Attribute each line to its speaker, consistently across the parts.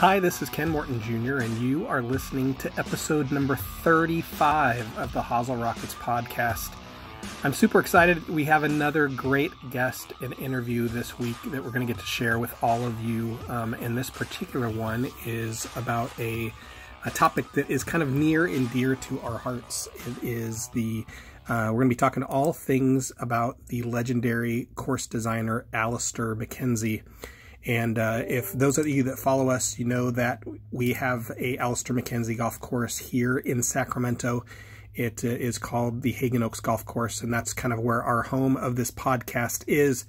Speaker 1: Hi, this is Ken Morton Jr., and you are listening to episode number 35 of the Hosel Rockets podcast. I'm super excited. We have another great guest and interview this week that we're going to get to share with all of you. And this particular one is about a topic that is kind of near and dear to our hearts. It is we're going to be talking all things about the legendary course designer Alister MacKenzie. And if those of you that follow us, you know that we have a Alister MacKenzie golf course here in Sacramento. It is called the Haggin Oaks Golf Course, and that's kind of where our home of this podcast is.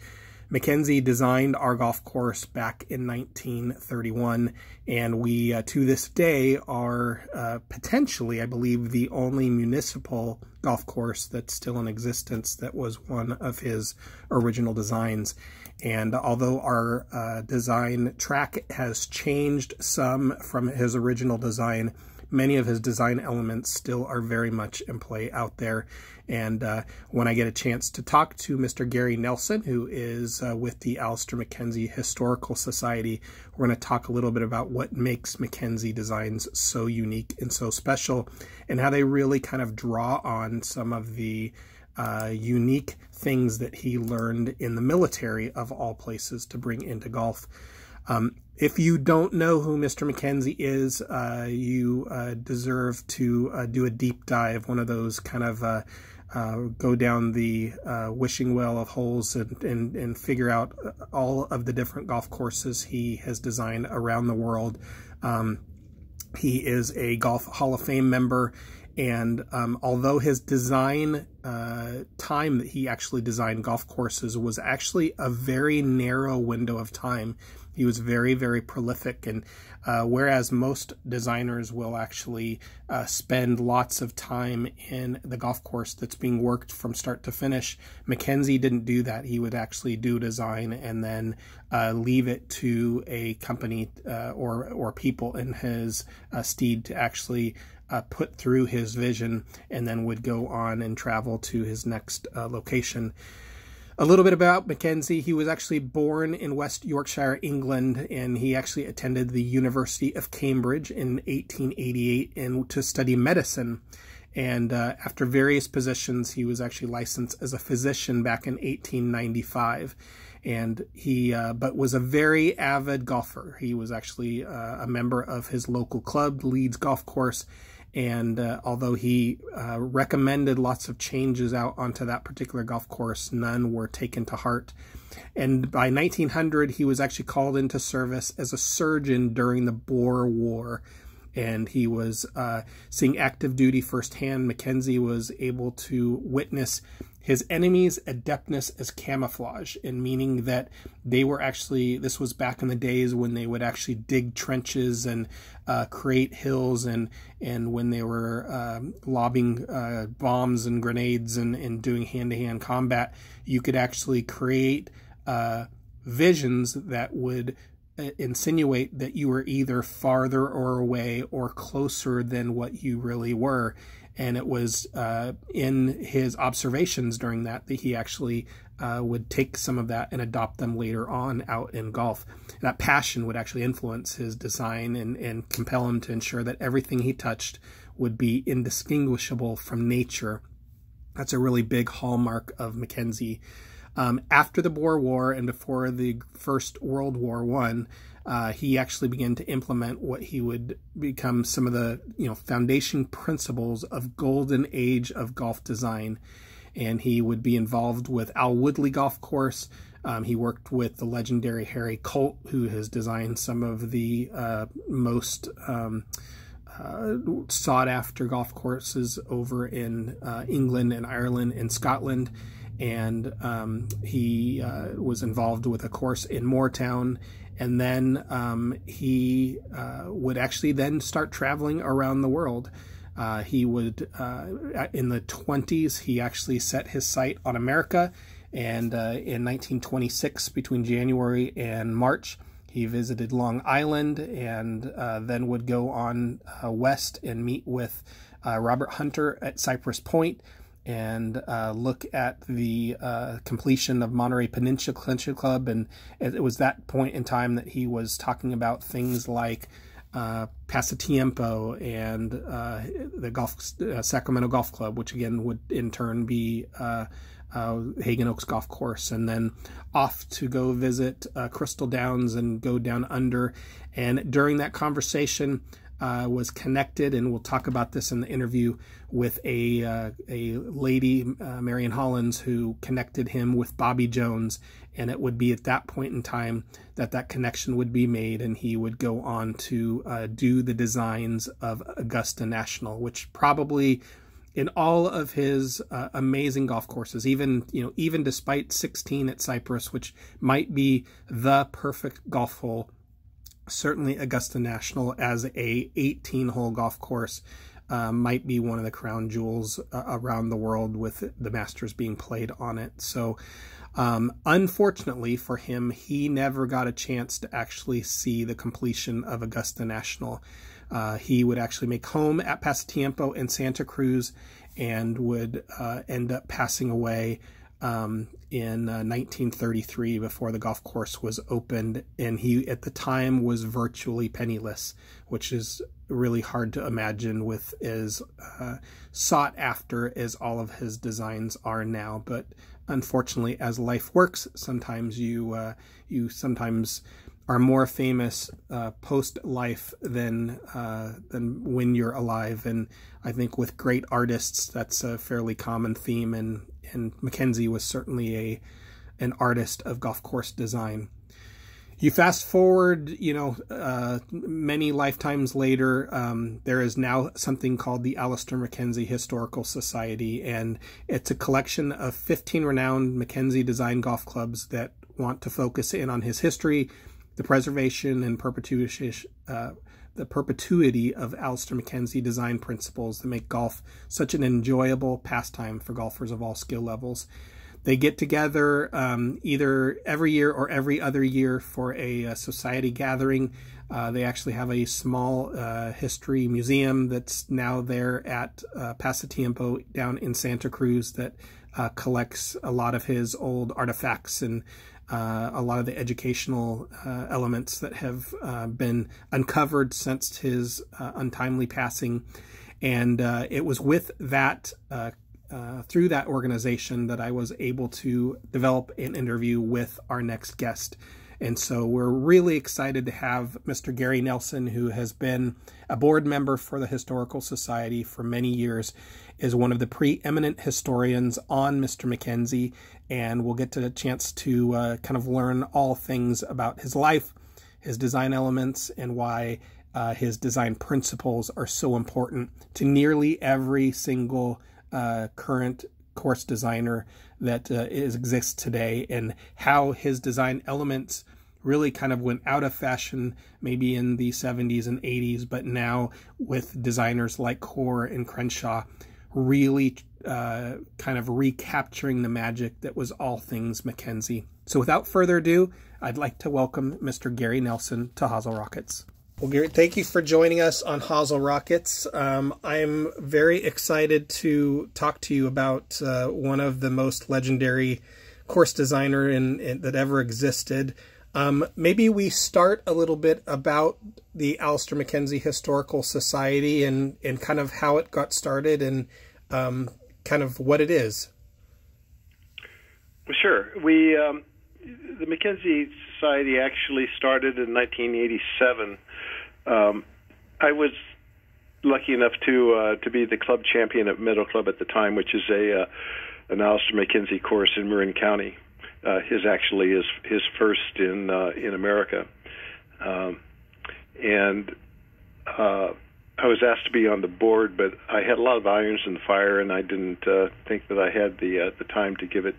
Speaker 1: McKenzie designed our golf course back in 1931, and we, to this day, are potentially, I believe, the only municipal golf course that's still in existence that was one of his original designs. And although our design track has changed some from his original design, many of his design elements still are very much in play out there. And when I get a chance to talk to Mr. Gary Nelson, who is with the Alister MacKenzie Historical Society, we're going to talk a little bit about what makes MacKenzie designs so unique and so special, and how they really kind of draw on some of the unique things that he learned in the military, of all places, to bring into golf. If you don't know who Mr. McKenzie is, you deserve to do a deep dive, one of those kind of go down the wishing well of holes and figure out all of the different golf courses he has designed around the world. He is a Golf Hall of Fame member, and although his design time that he actually designed golf courses was actually a very narrow window of time, he was very, very prolific. And whereas most designers will actually spend lots of time in the golf course that's being worked from start to finish, McKenzie didn't do that. He would actually do design and then leave it to a company or people in his stead to actually put through his vision, and then would go on and travel to his next location. A little bit about McKenzie. He was actually born in West Yorkshire, England, and he actually attended the University of Cambridge in 1888 and to study medicine. And after various positions, he was actually licensed as a physician back in 1895. And he but was a very avid golfer. He was actually a member of his local club, Leeds Golf Course. And although he recommended lots of changes out onto that particular golf course, none were taken to heart. And by 1900, he was actually called into service as a surgeon during the Boer War. And he was seeing active duty firsthand. McKenzie was able to witness his enemies' adeptness as camouflage, and meaning that they were actually, this was back in the days when they would actually dig trenches and create hills, and when they were lobbing bombs and grenades and doing hand-to-hand combat, you could actually create visions that would insinuate that you were either farther or away or closer than what you really were. And it was in his observations during that he actually would take some of that and adopt them later on out in golf. That passion would actually influence his design and compel him to ensure that everything he touched would be indistinguishable from nature. That's a really big hallmark of McKenzie. After the Boer War and before the First World War I, he actually began to implement what he would become some of the foundation principles of golden age of golf design. And he would be involved with Al Woodley Golf Course. He worked with the legendary Harry Colt, who has designed some of the most sought-after golf courses over in England and Ireland and Scotland. And he was involved with a course in Moortown. And then he would actually then start traveling around the world. He would, in the 20s, he actually set his sight on America. And in 1926, between January and March, he visited Long Island, and then would go on west and meet with Robert Hunter at Cypress Point. and look at the completion of Monterey Peninsula Country Club. And it was that point in time that he was talking about things like Pasatiempo and the Sacramento Golf Club, which again would in turn be Haggin Oaks Golf Course, and then off to go visit Crystal Downs and go down under. And during that conversation, was connected, and we'll talk about this in the interview, with a lady, Marion Hollins, who connected him with Bobby Jones. And it would be at that point in time that that connection would be made, and he would go on to do the designs of Augusta National, which probably, in all of his amazing golf courses, even despite 16 at Cypress, which might be the perfect golf hole, certainly Augusta National as a 18-hole golf course might be one of the crown jewels around the world, with the Masters being played on it. So unfortunately for him, he never got a chance to actually see the completion of Augusta National. He would actually make home at Pasatiempo and Santa Cruz, and would end up passing away in 1933 before the golf course was opened. And he, at the time, was virtually penniless, which is really hard to imagine with as sought after as all of his designs are now. But unfortunately, as life works, sometimes you sometimes are more famous post-life than when you're alive. And I think with great artists, that's a fairly common theme, and Mckenzie was certainly an artist of golf course design. You fast forward, many lifetimes later, there is now something called the Alister MacKenzie Historical Society, and it's a collection of 15 renowned Mckenzie design golf clubs that want to focus in on his history, the preservation and perpetuity of Alister MacKenzie design principles that make golf such an enjoyable pastime for golfers of all skill levels. They get together either every year or every other year for a society gathering. They actually have a small history museum that's now there at Pasatiempo down in Santa Cruz that collects a lot of his old artifacts and a lot of the educational elements that have been uncovered since his untimely passing. And it was with that, through that organization, that I was able to develop an interview with our next guest. And so we're really excited to have Mr. Gary Nelson, who has been a board member for the Historical Society for many years, is one of the preeminent historians on Mr. Mckenzie, and we'll get to the chance to kind of learn all things about his life, his design elements, and why his design principles are so important to nearly every single current course designer that exists today, and how his design elements really kind of went out of fashion maybe in the 70s and 80s, but now with designers like Core and Crenshaw really kind of recapturing the magic that was all things Mckenzie. So without further ado, I'd like to welcome Mr. Gary Nelson to Hosel Rockets. Well, Gary, thank you for joining us on Hosel Rockets. I'm very excited to talk to you about one of the most legendary course designer that ever existed. Maybe we start a little bit about the Alister MacKenzie Historical Society and kind of how it got started and kind of what it is.
Speaker 2: Well, sure. The McKenzie Society actually started in 1987. I was lucky enough to be the club champion at Meadow Club at the time, which is an Alister MacKenzie course in Marin County. His first in America, and I was asked to be on the board, but I had a lot of irons in the fire, and I didn't think that I had the time to give it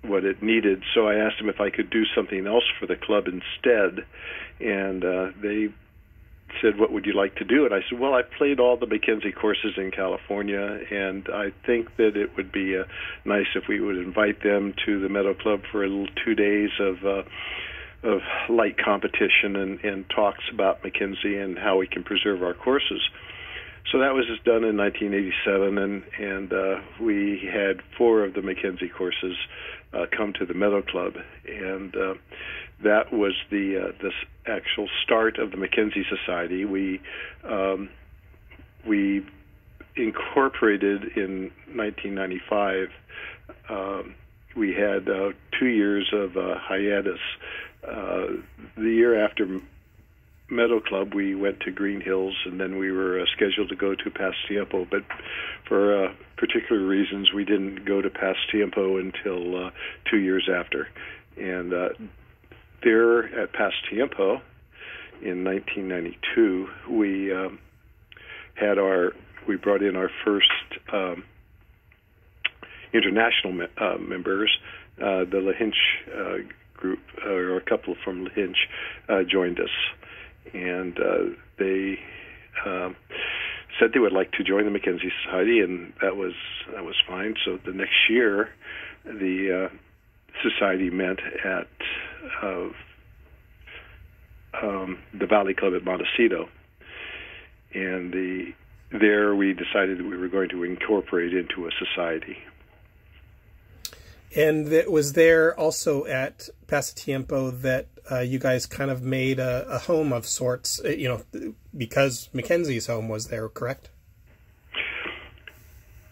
Speaker 2: what it needed. So I asked him if I could do something else for the club instead, and they said, "What would you like to do?" And I said, "Well, I played all the Mckenzie courses in California, and I think that it would be nice if we would invite them to the Meadow Club for a little 2 days of light competition and talks about Mckenzie and how we can preserve our courses." So that was just done in 1987, and we had 4 of the Mckenzie courses come to the Meadow Club, and that was the actual start of the Mckenzie Society. We incorporated in 1995. We had 2 years of hiatus. The year after Meadow Club, we went to Green Hills, and then we were scheduled to go to Pasatiempo, but for particular reasons, we didn't go to Pasatiempo until 2 years after. And there at Pasatiempo in 1992, we brought in our first international members. The Lahinch group, or a couple from Lahinch, joined us. And they said they would like to join the Mckenzie Society, and that was fine. So the next year, the society met at the Valley Club at Montecito, and there we decided that we were going to incorporate into a society.
Speaker 1: And it was there also at Pasatiempo that you guys kind of made a home of sorts, because Mckenzie's home was there, correct?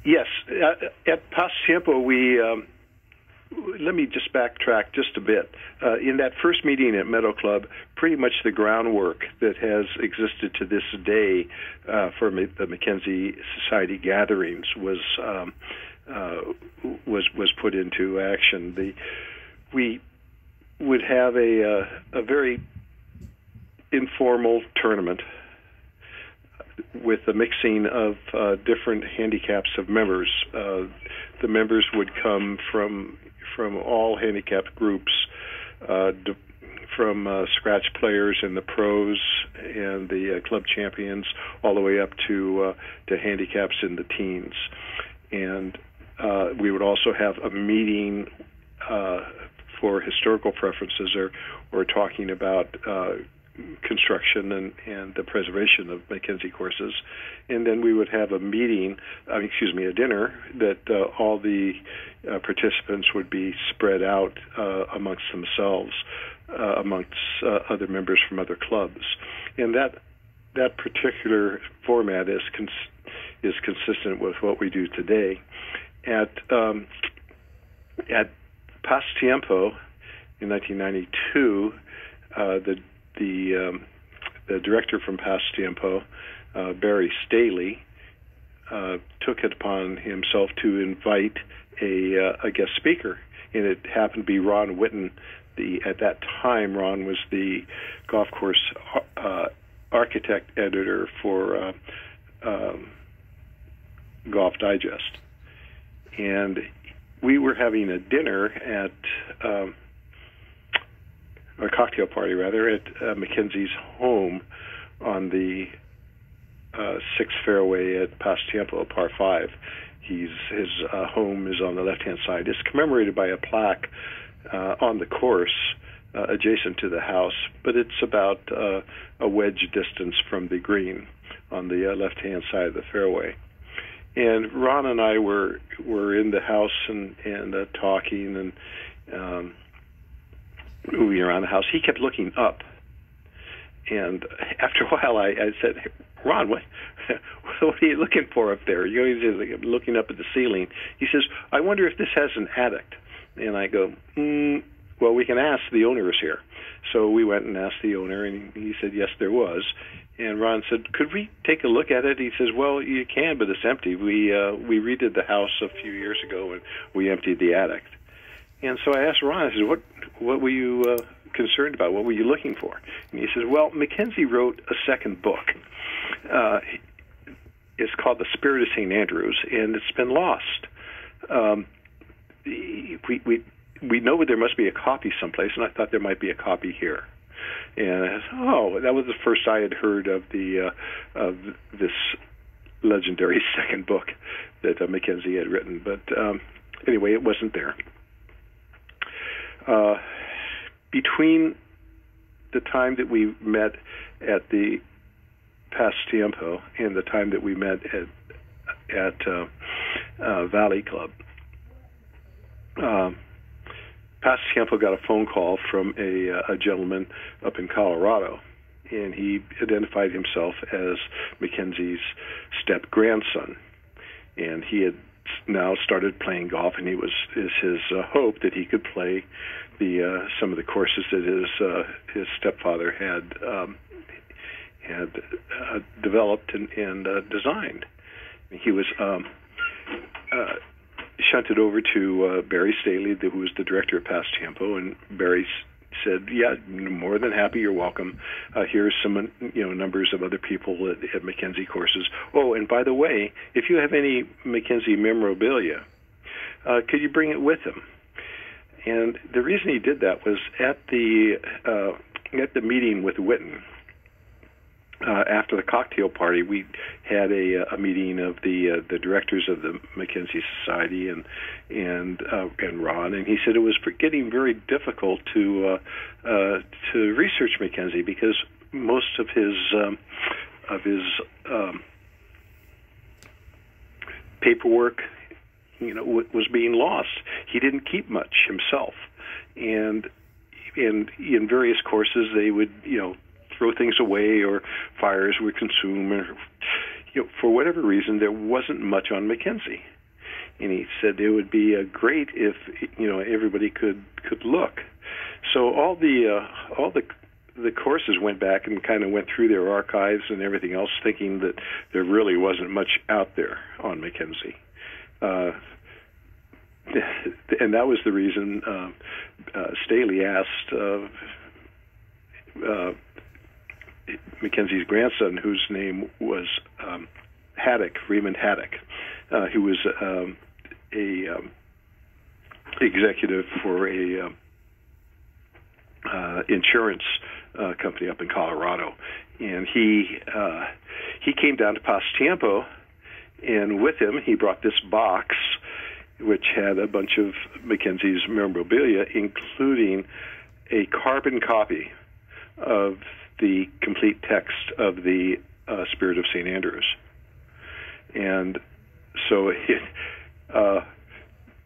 Speaker 2: Yes. At Pasatiempo, let me just backtrack just a bit. In that first meeting at Meadow Club, pretty much the groundwork that has existed to this day for the Mckenzie Society gatherings was put into action. We would have a very informal tournament with the mixing of different handicaps of members. The members would come from all handicapped groups, from scratch players and the pros and the club champions, all the way up to handicaps in the teens. And we would also have a meeting for historical preferences, or talking about construction and the preservation of Mckenzie courses. And then we would have a dinner that all the participants would be spread out amongst themselves, amongst other members from other clubs. And that particular format is consistent with what we do today. At Pasatiempo in 1992, the director from Pasatiempo, Barry Staley, took it upon himself to invite a guest speaker, and it happened to be Ron Whitten. At that time, Ron was the golf course architect editor for Golf Digest. And we were having a dinner at a cocktail party, rather, at Mckenzie's home on the 6th fairway at Pasatiempo, par 5. His home is on the left-hand side. It's commemorated by a plaque on the course adjacent to the house, but it's about a wedge distance from the green on the left-hand side of the fairway. And Ron and I were in the house and talking and moving around the house. He kept looking up, and after a while, I said, "Hey, Ron, what are you looking for up there?" He's just looking up at the ceiling. He says, "I wonder if this has an attic." And I go, "Well, we can ask. The owner is here." So we went and asked the owner, and he said, yes, there was. And Ron said, "Could we take a look at it?" He says, "Well, you can, but it's empty. We redid the house a few years ago, and we emptied the attic." And so I asked Ron, I said, what were you concerned about? What were you looking for? And he says, "Well, Mckenzie wrote a second book. It's called The Spirit of St. Andrews, and it's been lost. We know there must be a copy someplace, and I thought there might be a copy here." And I said, that was the first I had heard of this legendary second book that Mckenzie had written. But anyway, it wasn't there. Between the time that we met at the Pasatiempo and the time that we met at Valley Club. Pasatiempo got a phone call from a gentleman up in Colorado, and he identified himself as Mackenzie's step-grandson. And he had now started playing golf, and is his hope that he could play some of the courses that his stepfather had developed and designed. He was shunted over to Barry Staley, who was the director of Pasatiempo, and Barry said, "Yeah, more than happy. You're welcome. Here's some, numbers of other people at McKenzie courses. Oh, and by the way, if you have any McKenzie memorabilia, could you bring it with him?" And the reason he did that was at the meeting with Witten. After the cocktail party, we had a meeting of the directors of the Mckenzie Society and Ron, and he said it was getting very difficult to research Mckenzie because most of his paperwork, was being lost. He didn't keep much himself, and in various courses they would throw things away, or fires would consume, or for whatever reason there wasn't much on Mckenzie. And he said it would be great if everybody could look. So all the courses went back and kind of went through their archives and everything else, thinking that there really wasn't much out there on Mckenzie. And that was the reason Staley asked Mackenzie's grandson, whose name was Raymond Haddock, who was a executive for a insurance company up in Colorado, and he came down to Pasatiempo, and with him he brought this box which had a bunch of Mackenzie's memorabilia, including a carbon copy of the complete text of the Spirit of St. Andrews. And so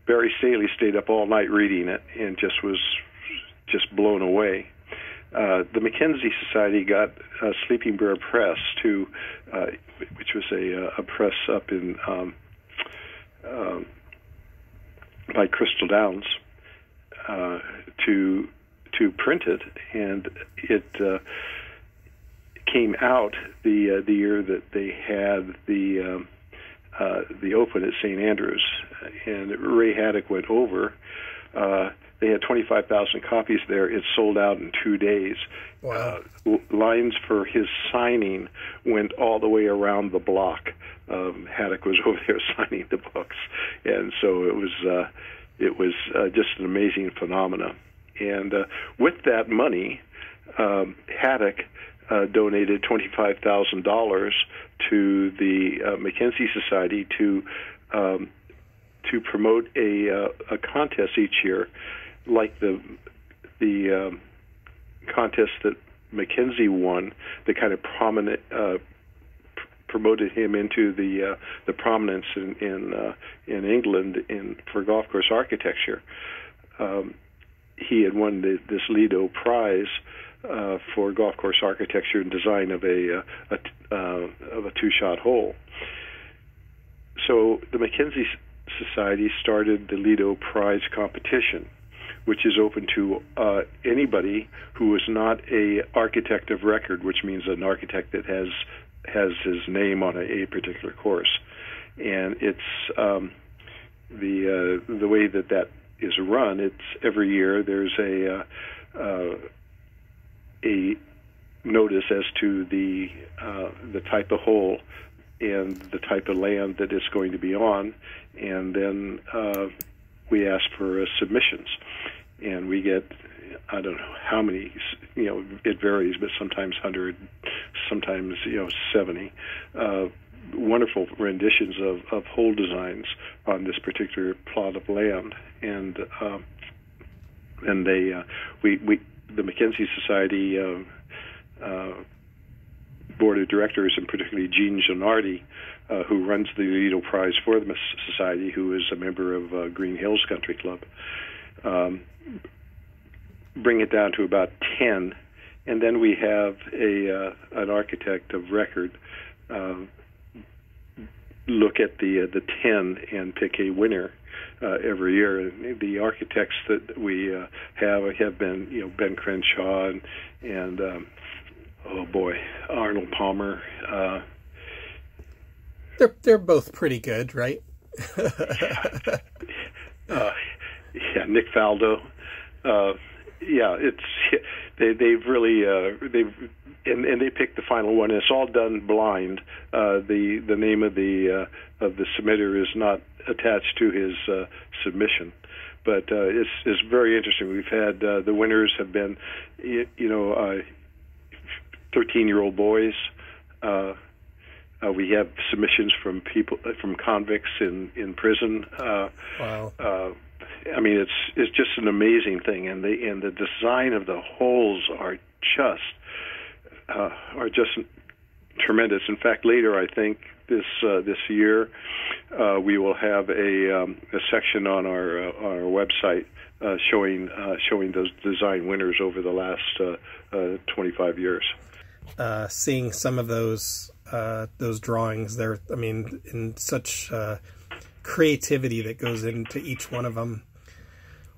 Speaker 2: Barry Staley stayed up all night reading it and was blown away. The Mckenzie Society got Sleeping Bear Press which was a press up in by Crystal Downs, to print it, and it came out the year that they had the Open at St. Andrews, and Ray Haddock went over. They had 25,000 copies there. It sold out in 2 days.
Speaker 1: Wow.
Speaker 2: Lines for his signing went all the way around the block. Haddock was over there signing the books, and so it was just an amazing phenomenon. And with that money, Haddock donated $25,000 to the Mckenzie Society to promote a contest each year, like the contest that Mckenzie won, that kind of promoted him into the prominence in England for golf course architecture. He had won this Lido Prize for golf course architecture and design of a two-shot hole. So the Mckenzie Society started the Lido Prize competition, which is open to anybody who is not a architect of record, which means an architect that has his name on a particular course. And it's the way that is run. It's every year there's a notice as to the type of hole and the type of land that it's going to be on, and then we ask for submissions, and we get, I don't know how many, it varies, but sometimes 100, sometimes 70 wonderful renditions of hole designs on this particular plot of land, and they the Mckenzie Society board of directors, and particularly Gene Gennardi, who runs the Lido Prize for the Society, who is a member of Green Hills Country Club, bring it down to about 10, and then we have an architect of record look at the 10 and pick a winner every year. And the architects that we have been, Ben Crenshaw and oh boy, Arnold Palmer.
Speaker 1: They're both pretty good, right?
Speaker 2: Yeah, Nick Faldo. They've really and they picked the final one. It's all done blind. The name of the submitter is not attached to his submission, but it's very interesting. We've had the winners have been 13-year-old boys. We have submissions from convicts in prison.
Speaker 1: Wow.
Speaker 2: I mean, it's just an amazing thing, and the design of the holes are just tremendous. In fact, later I think this year we will have a section on our website showing those design winners over the last 25 years.
Speaker 1: Seeing some of those drawings, they're, I mean, in such creativity that goes into each one of them.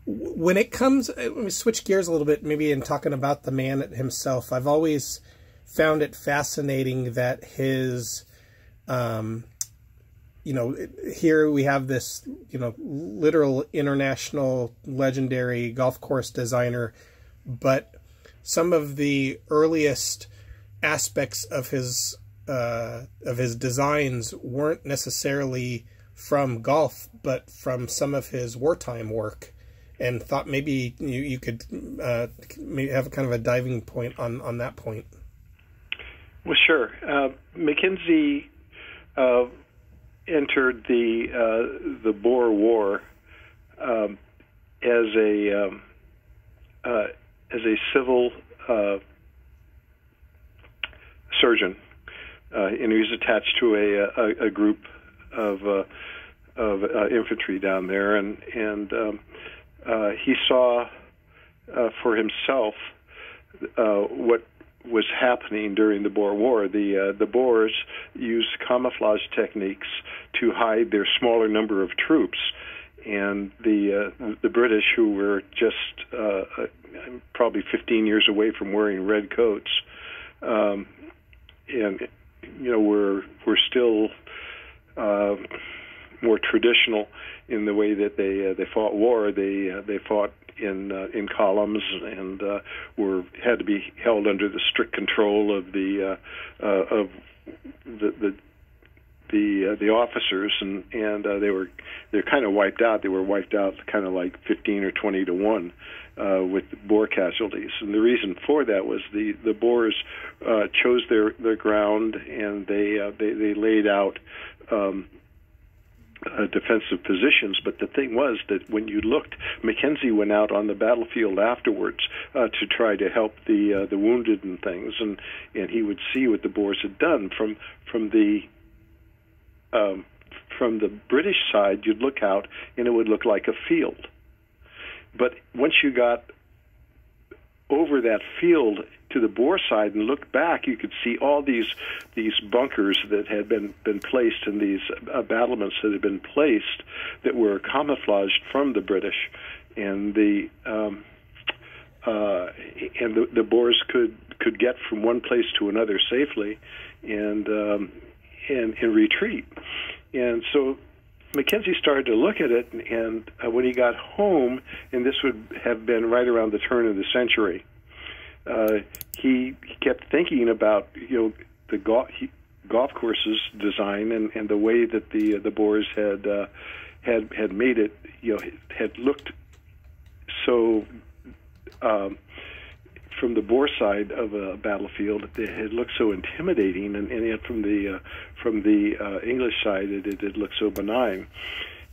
Speaker 1: When it comes, let me switch gears a little bit, maybe in talking about the man himself. I've always found it fascinating that his, here we have this, literal international legendary golf course designer, but some of the earliest aspects of his designs weren't necessarily from golf, but from some of his wartime work. And thought maybe you could maybe have kind of a diving point on that point.
Speaker 2: Well, sure. Mckenzie entered the Boer War as a civil surgeon, and he was attached to a group of infantry down there, and he saw for himself what was happening during the Boer War. The Boers used camouflage techniques to hide their smaller number of troops, and the British, who were just probably 15 years away from wearing red coats, and were still more traditional in the way that they fought war. They fought in columns and had to be held under the strict control of the officers, and they're kind of wiped out. They were wiped out kind of like 15 or 20 to 1 with Boer casualties. And the reason for that was the Boers chose their ground, and they laid out defensive positions. But the thing was that when you looked, Mckenzie went out on the battlefield afterwards to try to help the wounded and things, and he would see what the Boers had done from the British side. You'd look out, and it would look like a field. But once you got over that field to the Boer side and looked back, you could see all these bunkers that had been placed, and these battlements that had been placed that were camouflaged from the British, and the Boers could get from one place to another safely and retreat. And so Mckenzie started to look at it, and when he got home, and this would have been right around the turn of the century, he kept thinking about the golf course's design and the way that the Boers had made it, had looked so. From the Boer side of a battlefield, it had looked so intimidating, and yet from the English side, it did look so benign.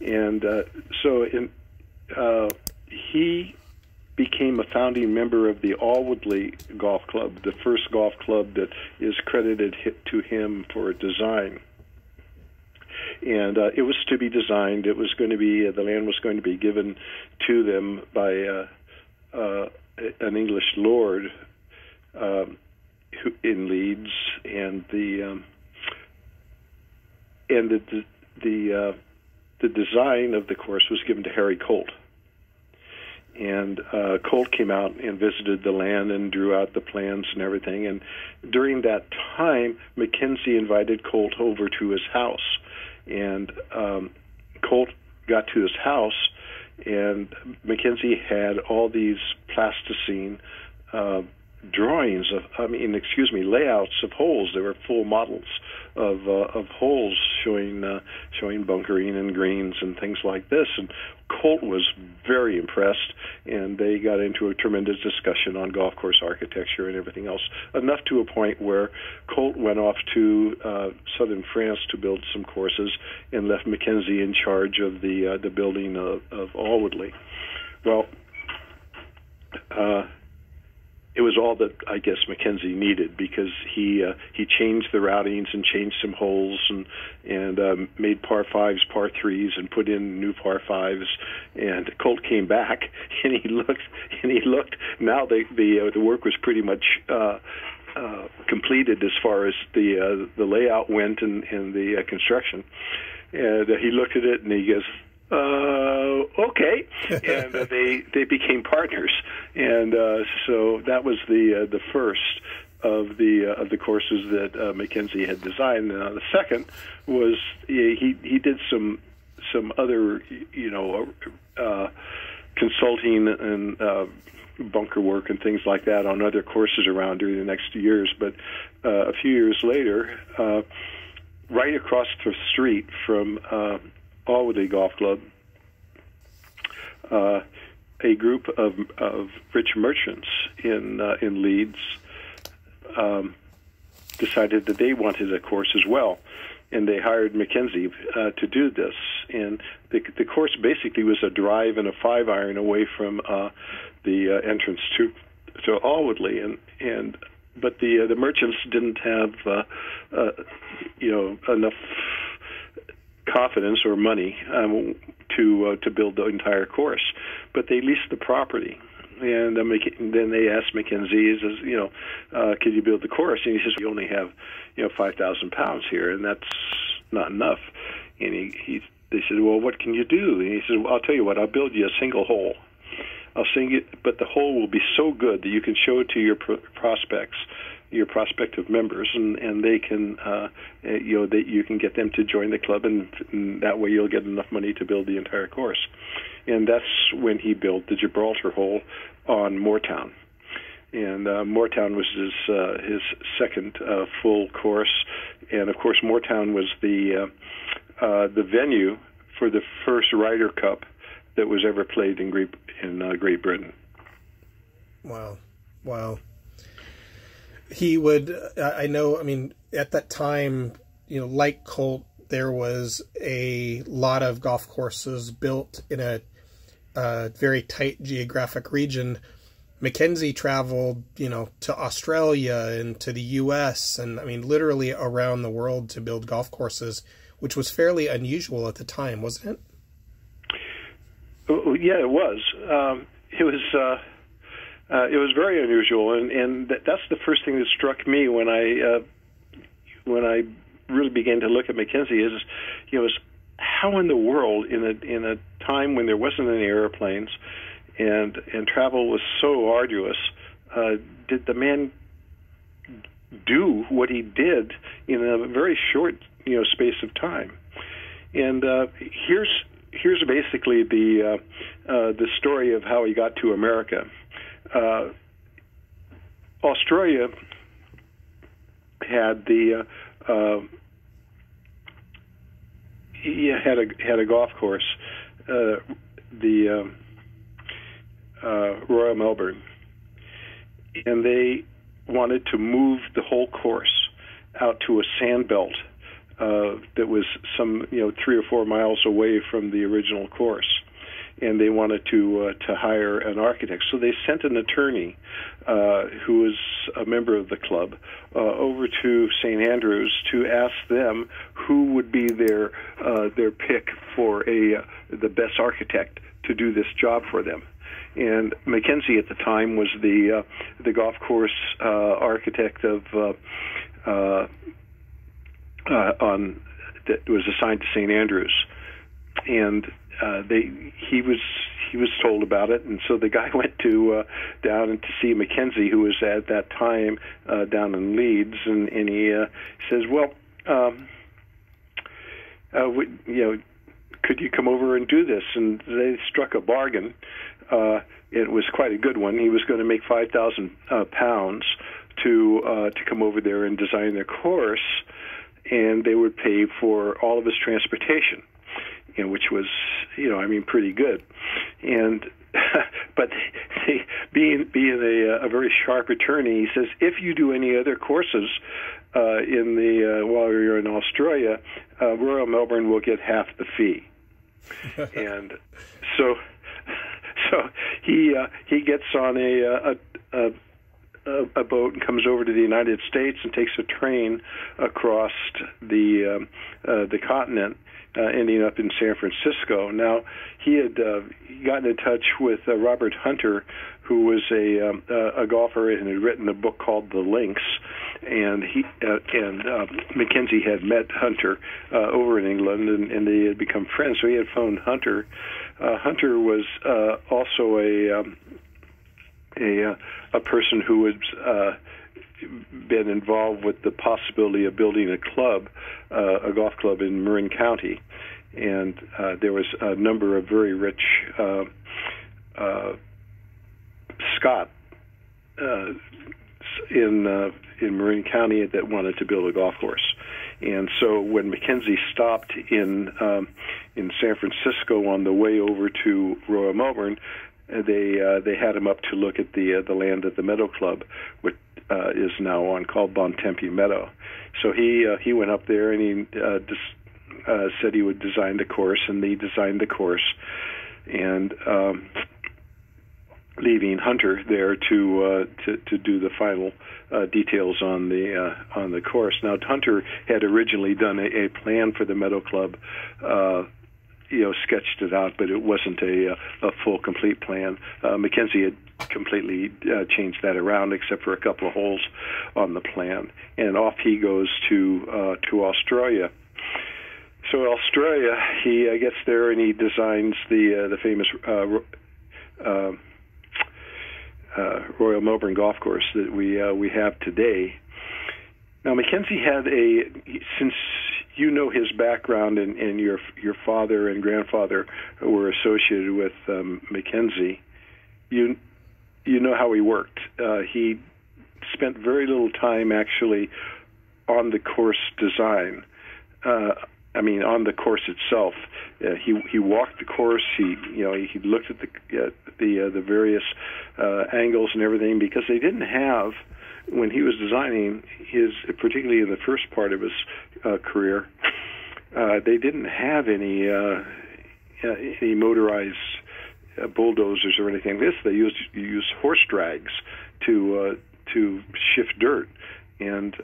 Speaker 2: And he became a founding member of the Alwoodley Golf Club, the first golf club that is credited to him for design. And it was to be designed. It was going to be the land was going to be given to them by an English lord in Leeds, and the design of the course was given to Harry Colt. And Colt came out and visited the land and drew out the plans and everything. And during that time, Mckenzie invited Colt over to his house. And Colt got to his house, and Mckenzie had all these plasticine drawings layouts of holes. There were full models of holes showing bunkering and greens and things like this. And Colt was very impressed, and they got into a tremendous discussion on golf course architecture and everything else, enough to a point where Colt went off to southern France to build some courses and left Mckenzie in charge of the building of Alwoodley. Well, it was all that I guess Mckenzie needed, because he changed the routings and changed some holes and made par fives par threes and put in new par fives. And Colt came back and he looked. Now the work was pretty much completed as far as the layout went and the construction. And he looked at it and he goes, okay, and they became partners, and so that was the first of the courses that Mckenzie had designed. The second was he did some other consulting and bunker work and things like that on other courses around during the next years. But a few years later, right across the street from Alwoodley Golf Club, a group of rich merchants in Leeds decided that they wanted a course as well, and they hired Mckenzie to do this. And the course basically was a drive and a 5-iron away from the entrance to Alwoodley, but the merchants didn't have enough confidence or money to build the entire course, but they leased the property. And then they asked Mckenzie, could you build the course? And he says, we only have 5,000 pounds here, and that's not enough. And they said, well, what can you do? And he said, well, I'll tell you what, I'll build you a single hole. I'll sing it, but the hole will be so good that you can show it to your prospects, your prospective members, and they can, that you can get them to join the club, and that way you'll get enough money to build the entire course. And that's when he built the Gibraltar hole on Moortown. And Moortown was his second full course, and of course Moortown was the venue for the first Ryder Cup that was ever played in Great Britain.
Speaker 1: Wow. He would, at that time, like Colt, there was a lot of golf courses built in a very tight geographic region. Mckenzie traveled, to Australia and to the U.S. and, literally around the world to build golf courses, which was fairly unusual at the time, wasn't it?
Speaker 2: Yeah, it was. It was very unusual, and that's the first thing that struck me when I really began to look at Mckenzie is how in the world in a time when there wasn't any airplanes and travel was so arduous, did the man do what he did in a very short space of time? And here's basically the story of how he got to America. Australia had had a golf course, the Royal Melbourne, and they wanted to move the whole course out to a sand belt that was some 3 or 4 miles away from the original course. and they wanted to hire an architect. So they sent an attorney who was a member of the club over to St. Andrews to ask them who would be their pick for the best architect to do this job for them. And Mckenzie at the time was the golf course architect of that was assigned to St. Andrews, and he was told about it, and so the guy went down to see Mckenzie, who was at that time down in Leeds, and he says, "Well, could you come over and do this?" And they struck a bargain. It was quite a good one. He was going to make £5,000 to come over there and design their course, and they would pay for all of his transportation, which was, pretty good. And but being a very sharp attorney, he says, if you do any other courses while you're in Australia, Royal Melbourne will get half the fee. And so he gets on a boat and comes over to the United States and takes a train across the continent, ending up in San Francisco. Now, he had gotten in touch with Robert Hunter, who was a golfer and had written a book called The Links, and Mckenzie had met Hunter over in England, and they had become friends. So he had phoned Hunter. Hunter was also a person who had been involved with the possibility of building a golf club in Marin County, and there was a number of very rich Scot in Marin County that wanted to build a golf course. And so when Mckenzie stopped in San Francisco on the way over to Royal Melbourne, they had him up to look at the land at the Meadow Club, which is now on called Bontempi Meadow. So he went up there and he said he would design the course, and they designed the course, and leaving Hunter there to do the final details on the course. Now, Hunter had originally done a plan for the Meadow Club. Sketched it out, but it wasn't a full, complete plan. Mckenzie had completely changed that around, except for a couple of holes on the plan. And off he goes to Australia. So Australia, he gets there and he designs the famous Royal Melbourne Golf Course that we have today. Now, Mckenzie had since you know his background, and your father and grandfather were associated with Mckenzie, you know how he worked. He spent very little time actually on the course design. On the course itself. He walked the course. He looked at the various angles and everything, because they didn't have, when he was designing particularly in the first part of his career, they didn't have any motorized bulldozers or anything like this. They used horse drags to shift dirt, and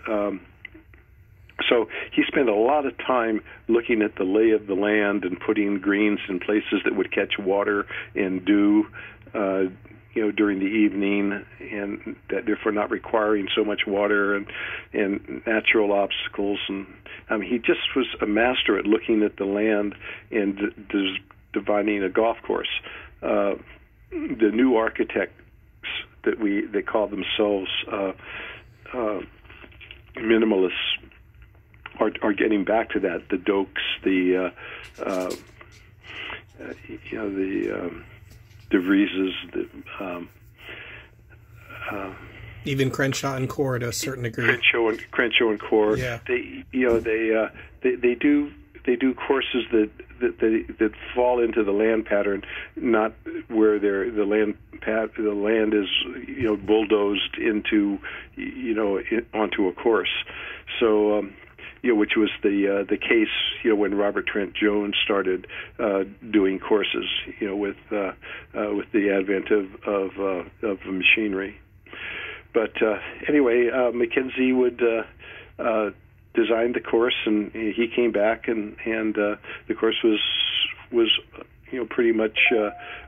Speaker 2: so he spent a lot of time looking at the lay of the land and putting greens in places that would catch water and dew, during the evening, and that therefore not requiring so much water and natural obstacles. And he just was a master at looking at the land and dividing a golf course. The new architects they call themselves minimalists are getting back to that. The Dokes, the De Vrieses,
Speaker 1: even Crenshaw and Core to a certain degree.
Speaker 2: Crenshaw and Core.
Speaker 1: Yeah.
Speaker 2: They do courses that fall into the land pattern, not where the land is bulldozed into onto a course. So which was the case, when Robert Trent Jones started doing courses, with the advent of machinery. But anyway, Mckenzie would design the course, and he came back, and the course was pretty much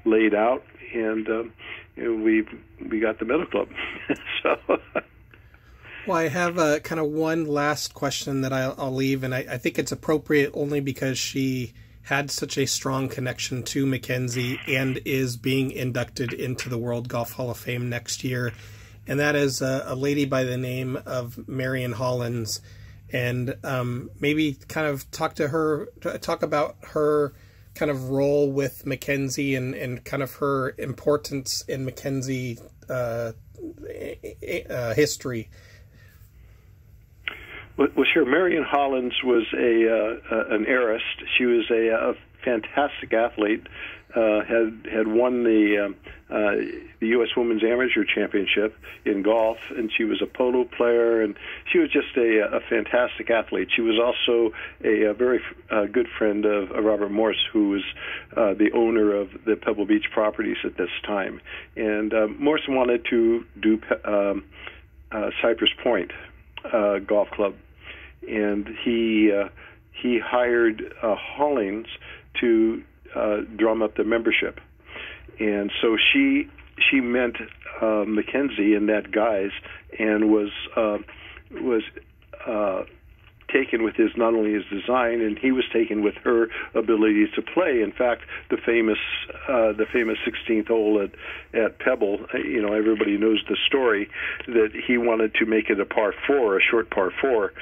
Speaker 2: laid out, and we got the Meadow Club. So.
Speaker 1: Well, I have kind of one last question that I'll leave, and I think it's appropriate only because she had such a strong connection to Mckenzie and is being inducted into the World Golf Hall of Fame next year, and that is a lady by the name of Marion Hollins. And maybe kind of talk about her kind of role with Mckenzie and kind of her importance in Mckenzie history.
Speaker 2: Well, sure. Marion Hollins was an heiress. She was a fantastic athlete. Had won the U.S. Women's Amateur Championship in golf, and she was a polo player, and she was just a fantastic athlete. She was also a very good friend of Robert Morse, who was the owner of the Pebble Beach properties at this time. And Morse wanted to do Cypress Point Golf Club, and he hired Hollins to drum up the membership, and so she met Mckenzie in that guise, and was taken with not only his design, and he was taken with her ability to play. In fact, the famous 16th hole at Pebble, everybody knows the story, that he wanted to make it a par 4, a short par 4.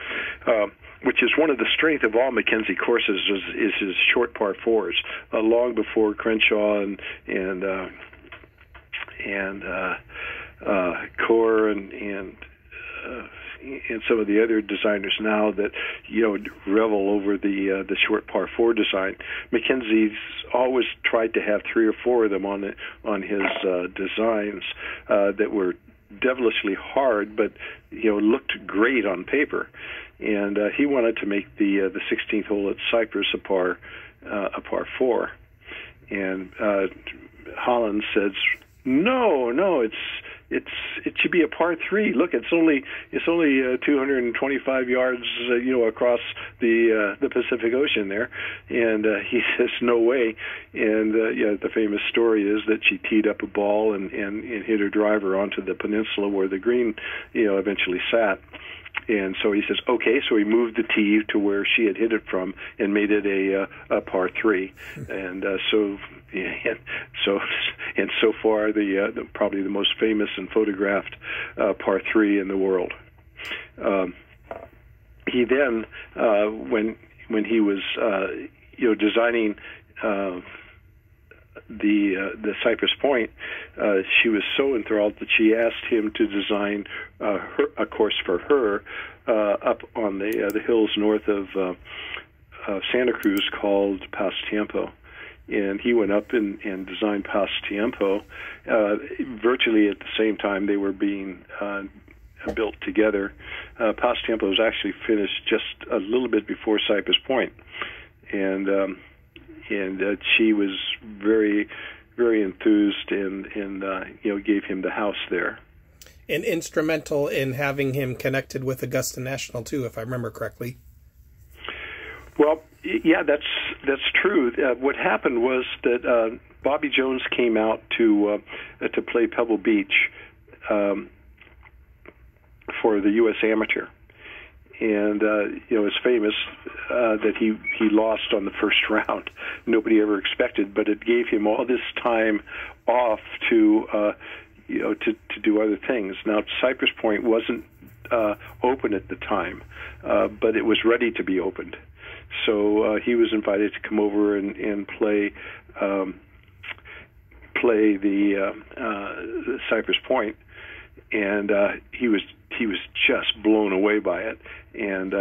Speaker 2: Which is one of the strength of all Mckenzie courses is his short par 4s. Long before Crenshaw and Core and some of the other designers now that revel over the short par 4 design, Mckenzie's always tried to have 3 or 4 of them on his designs that were devilishly hard, but looked great on paper. And he wanted to make the 16th hole at Cypress a par 4, and Hollins says, no, it should be a par 3. Look, it's only 225 yards across the Pacific Ocean there, and he says no way. And the famous story is that she teed up a ball and hit her driver onto the peninsula where the green eventually sat. And so he says, okay, so he moved the tee to where she had hit it from and made it a par 3. And so far, the probably the most famous and photographed par 3 in the world. He then, when he was designing the Cypress Point, she was so enthralled that she asked him to design a course for her up on the hills north of Santa Cruz called Paso Tiempo. And he went up and designed Paso Tiempo. Virtually at the same time they were being built together. Paso Tiempo was actually finished just a little bit before Cypress Point. And she was very, very enthused and gave him the house there.
Speaker 1: And instrumental in having him connected with Augusta National too, if I remember correctly.
Speaker 2: Well, yeah, that's true. What happened was that Bobby Jones came out to play Pebble Beach for the U.S. Amateur. And it's famous that he lost on the first round. Nobody ever expected, but it gave him all this time off to do other things. Now, Cypress Point wasn't open at the time, but it was ready to be opened. So he was invited to come over and play the Cypress Point, and he was just blown away by it. And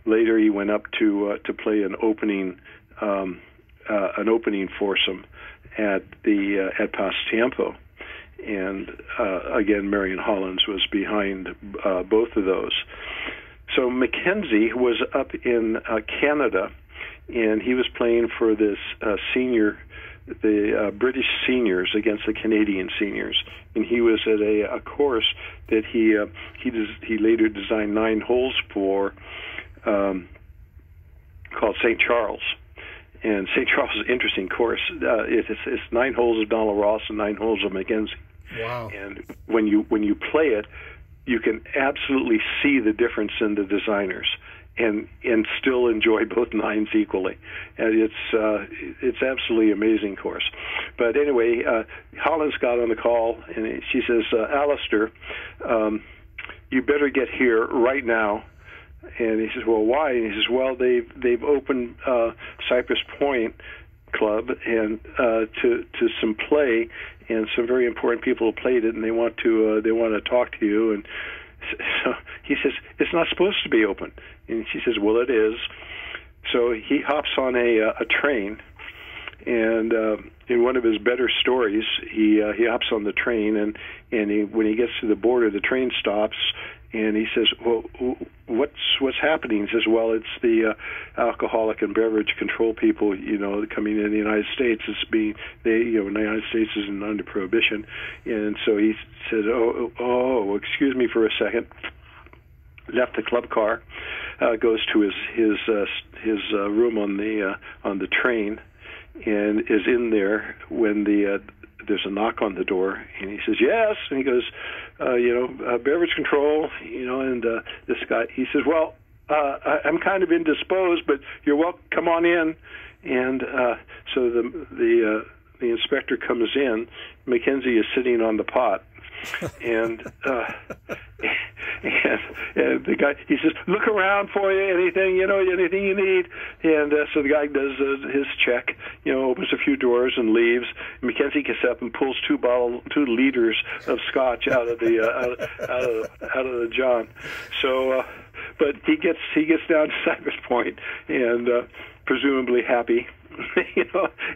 Speaker 2: later he went up to play an opening foursome at Paso Tiempo, and again Marion Hollins was behind both of those. So Mckenzie was up in Canada, and he was playing for this the British seniors against the Canadian seniors, and he was at a course that he later designed 9 holes for, called St. Charles. And St. Charles is an interesting course. It's 9 holes of Donald Ross and 9 holes of Mckenzie.
Speaker 1: Wow!
Speaker 2: And when you play it, you can absolutely see the difference in the designers, and still enjoy both nines equally. And it's absolutely amazing course. But anyway, Hollins got on the call, and she says, Alister, you better get here right now. And he says, well, why? And he says, well, they've opened Cypress Point Club and to some play, and some very important people have played it, and they want to talk to you. And so he says, it's not supposed to be open. And she says, well, it is. So he hops on a train, and in one of his better stories, he hops on the train, and when he gets to the border, the train stops, and he says, well, what's happening? He says, well, it's the alcoholic and beverage control people, coming in the United States. The United States is under prohibition. And so he said, oh, excuse me for a second. Left the club car, goes to his room on the train, and is in there when there's a knock on the door, and he says, yes, and he goes, beverage control, and this guy, he says, well, I'm kind of indisposed, but you're welcome, come on in. And so the inspector comes in. Mckenzie is sitting on the pot, and the guy, he says, look around for you, anything you need. And so the guy does his check, opens a few doors and leaves. Mckenzie gets up and pulls 2 liters of scotch out of the out of the john. So, but he gets down to Cypress Point, and presumably happy.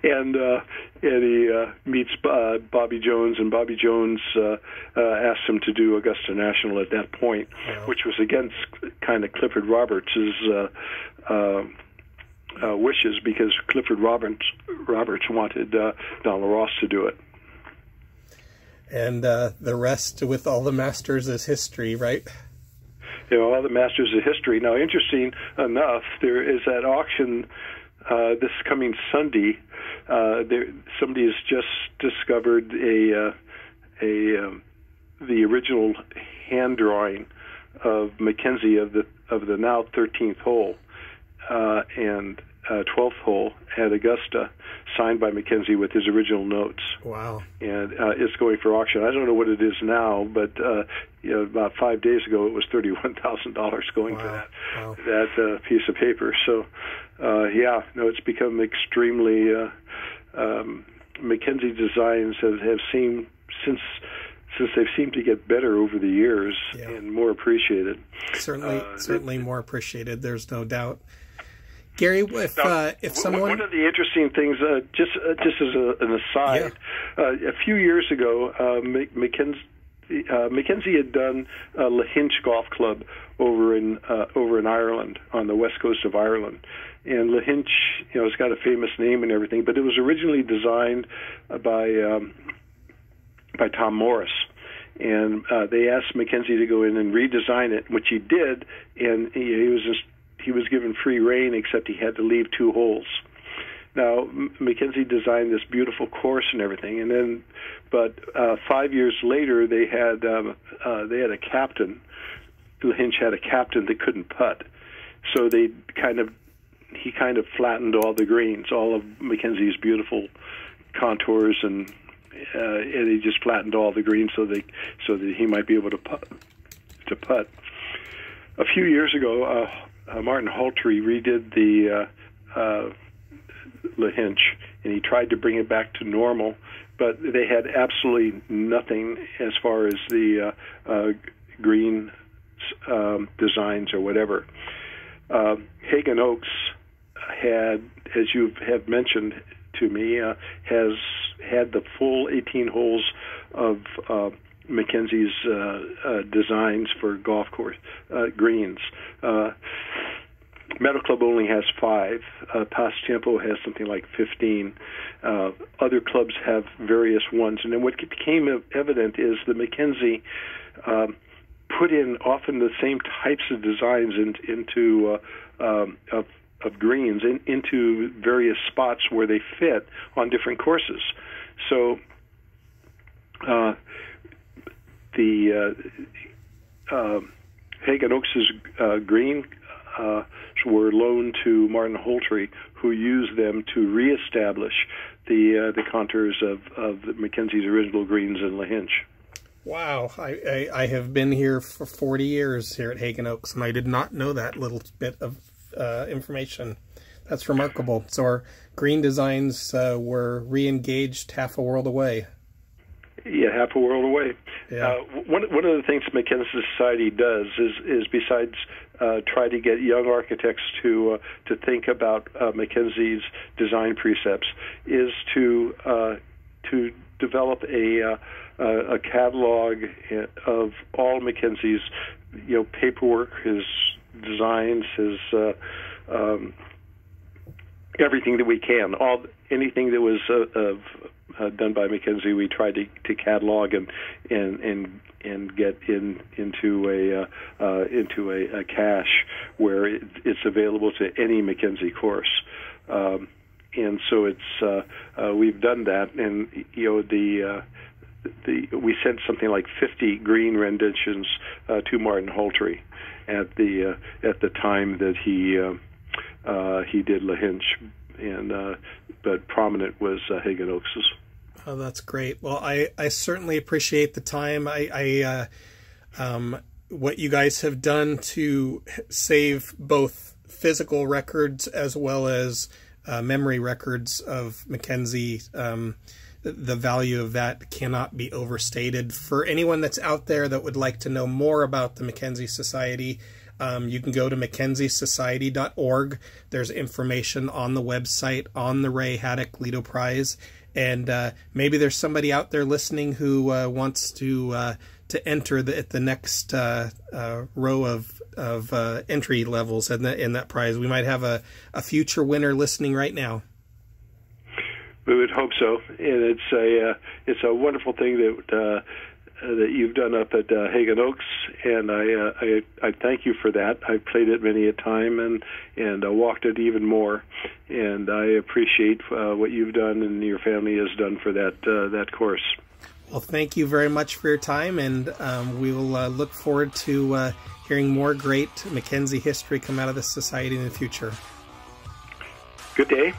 Speaker 2: And he meets Bobby Jones, and Bobby Jones asks him to do Augusta National at that point, which was against kind of Clifford Roberts' wishes, because Clifford Roberts wanted Donald Ross to do it.
Speaker 1: And the rest with all the Masters is history, right?
Speaker 2: All the Masters is history. Now, interesting enough, there is that auction this coming Sunday. Somebody has just discovered the original hand drawing of Mckenzie of the now 13th hole and 12th hole at Augusta, signed by Mckenzie with his original notes.
Speaker 1: Wow! And
Speaker 2: it's going for auction. I don't know what it is now, but about 5 days ago, it was $31,000 going for that piece of paper. So, it's become extremely. Mckenzie designs have seemed since they've seemed to get better over the years and more appreciated.
Speaker 1: Certainly more appreciated. There's no doubt. Gary, if someone...
Speaker 2: One of the interesting things, just as an aside, a few years ago, Mckenzie had done Lahinch Golf Club over in Ireland, on the west coast of Ireland. And Lahinch, it's got a famous name and everything, but it was originally designed by Tom Morris. And they asked Mckenzie to go in and redesign it, which he did, and he was given free rein, except he had to leave 2 holes. Now, Mckenzie designed this beautiful course and everything, but 5 years later, they had a captain. Lahinch had a captain that couldn't putt, so he kind of flattened all the greens, all of Mckenzie's beautiful contours, and he just flattened all the greens so that he might be able to putt. A few years ago, Martin Haltry redid the Lahinch, and he tried to bring it back to normal, but they had absolutely nothing as far as the green designs or whatever. Haggin Oaks had, as you have mentioned to me, has had the full 18 holes of Mckenzie's designs for golf course greens. Meadow Club only has 5. Pasatiempo has something like 15. Other clubs have various ones. And then what became evident is that Mckenzie put in often the same types of designs into of greens into various spots where they fit on different courses. So the Haggin Oaks' green were loaned to Martin Holtry, who used them to reestablish the contours of Mckenzie's original greens in Lahinch.
Speaker 1: Wow, I have been here for 40 years here at Haggin Oaks, and I did not know that little bit of information. That's remarkable. So our green designs were re-engaged half a world away.
Speaker 2: Yeah, half a world away.
Speaker 1: Yeah.
Speaker 2: One of the things Mckenzie Society does is besides try to get young architects to think about Mckenzie's design precepts, is to develop a catalog of all Mckenzie's paperwork, his designs, his everything that we can, anything that was done by Mckenzie, we tried to catalog and get into a cache where it's available to any Mckenzie course. And so we've done that, and we sent something like 50 green renditions to Martin Holtry at the time that he did Lahinch, and but prominent was Haggin Oaks's.
Speaker 1: Oh, that's great. Well, I certainly appreciate the time. What you guys have done to save both physical records as well as memory records of Mckenzie. The value of that cannot be overstated. For anyone that's out there that would like to know more about the Mckenzie Society, you can go to mckenziesociety.org. There's information on the website on the Ray Haddock Lido Prize, and maybe there's somebody out there listening who wants to enter the next row of entry levels in that prize. We might have a future winner listening right now.
Speaker 2: We would hope so, and it's a wonderful thing that you've done up at Haggin Oaks, and I thank you for that. I've played it many a time and walked it even more, and I appreciate what you've done and your family has done for that course.
Speaker 1: Well, thank you very much for your time, and we will look forward to hearing more great Mckenzie history come out of this society in the future.
Speaker 2: Good day.